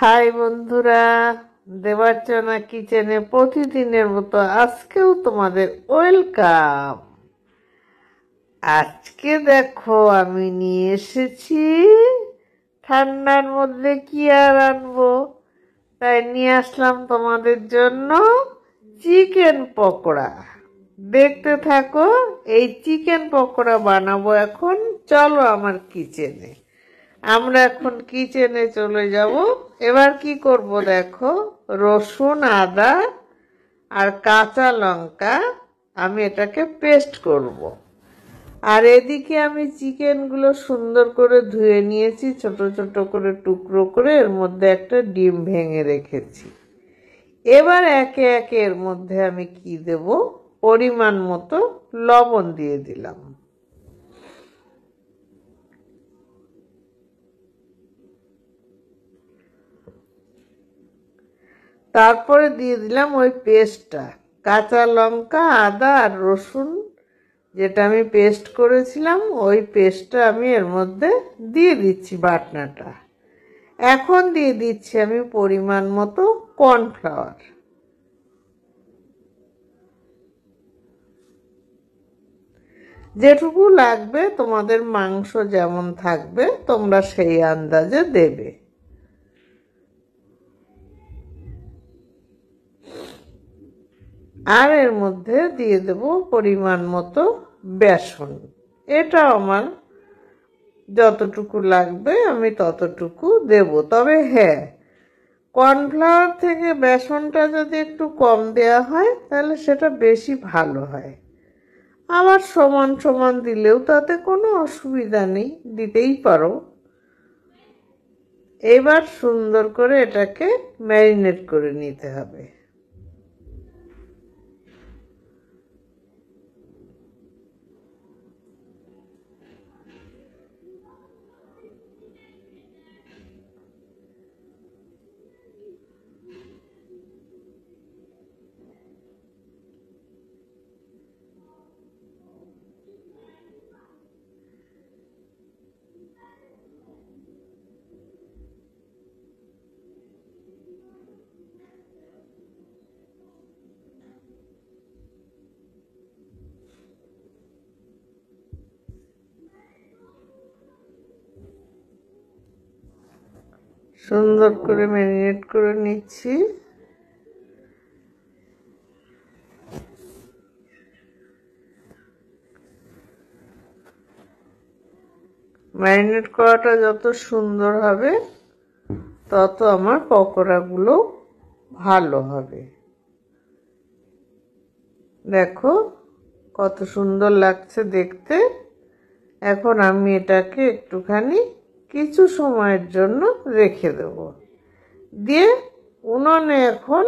High বন্ধুরা, দেবার্চনা কিচেনে প্রতিদিনের মতো আজকেও তোমাদের ওয়েলকাম। আজকে দেখো আমি নিয়ে এসেছি, ঠান্ডার মধ্যে কি আর আনবো, তাই নিয়ে আসলাম তোমাদের জন্য চিকেন পকোড়া। দেখতে থাকো, এই চিকেন পকোড়া বানাবো এখন। চলো আমার কিচেনে। আমরা এখন কিচেনে চলে যাব। এবার কি করব দেখো, রসুন, আদা আর কাঁচা লঙ্কা আমি এটাকে পেস্ট করব। আর এদিকে আমি চিকেনগুলো সুন্দর করে ধুয়ে নিয়েছি, ছোট ছোট করে টুকরো করে এর মধ্যে একটা ডিম ভেঙে রেখেছি। এবার একে একে এর মধ্যে আমি কি দেব, পরিমাণ মতো লবণ দিয়ে দিলাম। তারপরে দিয়ে দিলাম ওই পেস্টটা, কাঁচা লঙ্কা, আদা আর রসুন যেটা আমি পেস্ট করেছিলাম, ওই পেস্টটা আমি এর মধ্যে দিয়ে দিচ্ছি, বাটনাটা। এখন দিয়ে দিচ্ছি আমি পরিমাণ মতো কর্নফ্লাওয়ার। যেটুকু লাগবে তোমাদের, মাংস যেমন থাকবে তোমরা সেই আন্দাজে দেবে। আর এর মধ্যে দিয়ে দেব পরিমাণ মতো বেসন। এটা আমার যতটুকু লাগবে আমি ততটুকু দেব। তবে হ্যাঁ, কর্নফ্লাওয়ার থেকে বেসনটা যদি একটু কম দেওয়া হয় তাহলে সেটা বেশি ভালো হয়। আবার সমান সমান দিলেও তাতে কোনো অসুবিধা নেই, দিতেই পারো। এবার সুন্দর করে এটাকে ম্যারিনেট করে নিতে হবে। সুন্দর করে ম্যারিনেট করে নিচ্ছি। ম্যারিনেট করাটা যত সুন্দর হবে তত আমার পকোড়াগুলো ভালো হবে। দেখো কত সুন্দর লাগছে দেখতে। এখন আমি এটাকে একটুখানি কিছু সময়ের জন্য রেখে দেব। দিয়ে উনুনে এখন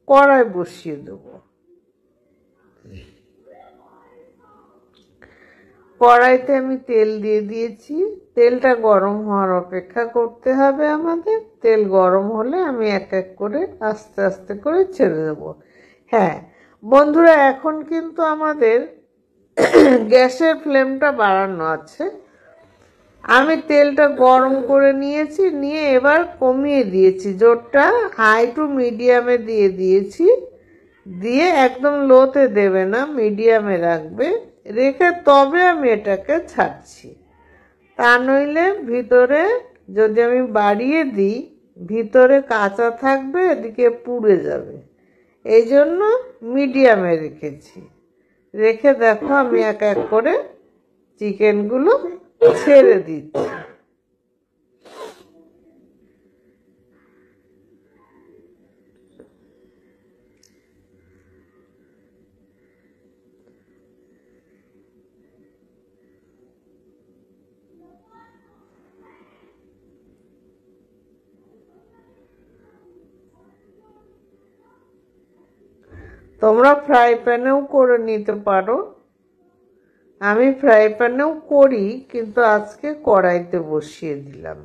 কড়াই বসিয়ে দেব। কড়াইতে আমি তেল দিয়ে দিয়েছি। তেলটা গরম হওয়ার অপেক্ষা করতে হবে আমাদের। তেল গরম হলে আমি এক এক করে আস্তে আস্তে করে ছেড়ে দেব। হ্যাঁ বন্ধুরা, এখন কিন্তু আমাদের গ্যাসের ফ্লেমটা বাড়ানো আছে। আমি তেলটা গরম করে নিয়েছি, নিয়ে এবার কমিয়ে দিয়েছি, জোরটা হাই টু মিডিয়ামে দিয়ে দিয়েছি। দিয়ে একদম লোতে দেবে না, মিডিয়ামে রাখবে, রেখে তবে আমি এটাকে ছাড়ছি। তা নইলে ভিতরে যদি আমি বাড়িয়ে দিই, ভিতরে কাঁচা থাকবে, এদিকে পুড়ে যাবে। এই জন্য মিডিয়ামে রেখেছি। রেখে দেখো আমি এক এক করে চিকেনগুলো ছেড়ে দিচ্ছি। তোমরা ফ্রাই প্যানেও করে নিতে পারো। আমি ফ্রাই প্যানেও করি, কিন্তু আজকে কড়াইতে বসিয়ে দিলাম।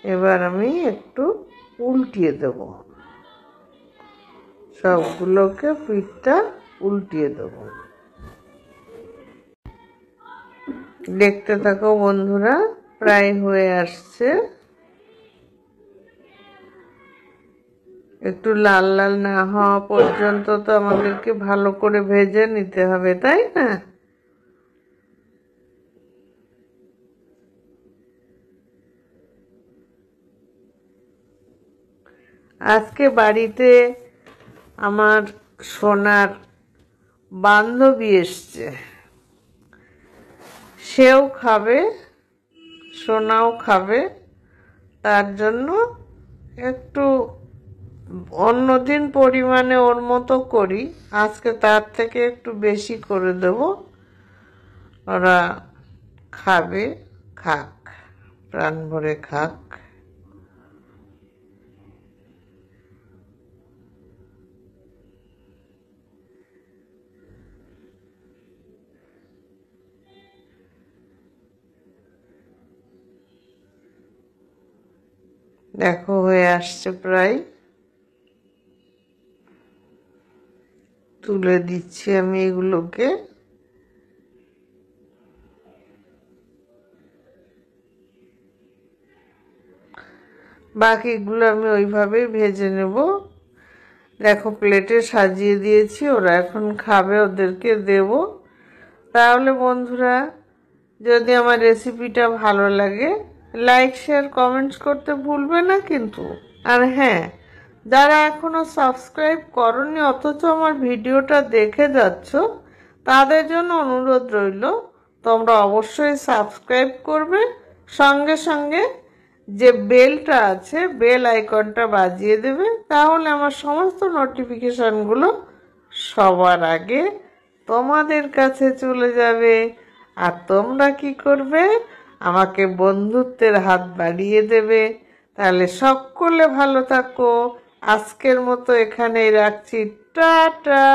এবার আমি একটু উল্টিয়ে দেব। সবগুলোকে পিঠটা উল্টিয়ে দেবো। দেখতে থাকো বন্ধুরা, প্রায় হয়ে আসছে। একটু লাল লাল না হওয়া পর্যন্ত তো আমাদেরকে ভালো করে ভেজে নিতে হবে, তাই না? আজকে বাড়িতে আমার সোনার বান্ধবী এসছে, সেও খাবে, সোনাও খাবে। তার জন্য একটু অন্যদিন পরিমাণে ওর মতো করি, আজকে তার থেকে একটু বেশি করে দেব। ওরা খাবে, খাক, প্রাণ ভরে খাক। দেখো হয়ে আসছে প্রায়, তুলে দিচ্ছি আমি এগুলোকে। বাকিগুলো আমি ওইভাবেই ভেজে নেব। দেখো প্লেটে সাজিয়ে দিয়েছি, ওরা এখন খাবে, ওদেরকে দেব। তাহলে বন্ধুরা, যদি আমার রেসিপিটা ভালো লাগে, লাইক শেয়ার কমেন্টস করতে ভুলবে না কিন্তু। আর হ্যাঁ, যারা এখনো সাবস্ক্রাইব করনি অথচ আমার ভিডিওটা দেখে যাচ্ছ, তাদের জন্য অনুরোধ রইল, তোমরা অবশ্যই সাবস্ক্রাইব করবে, সঙ্গে সঙ্গে যে বেলটা আছে বেল আইকনটা বাজিয়ে দেবে, তাহলে আমার সমস্ত নোটিফিকেশনগুলো সবার আগে তোমাদের কাছে চলে যাবে। আর তোমরা কি করবে? আমাকে বন্ধুত্বের হাত বাড়িয়ে দেবে। তাহলে সকলে ভালো থাকো। আজকের মতো এখানেই রাখছি, টাটা।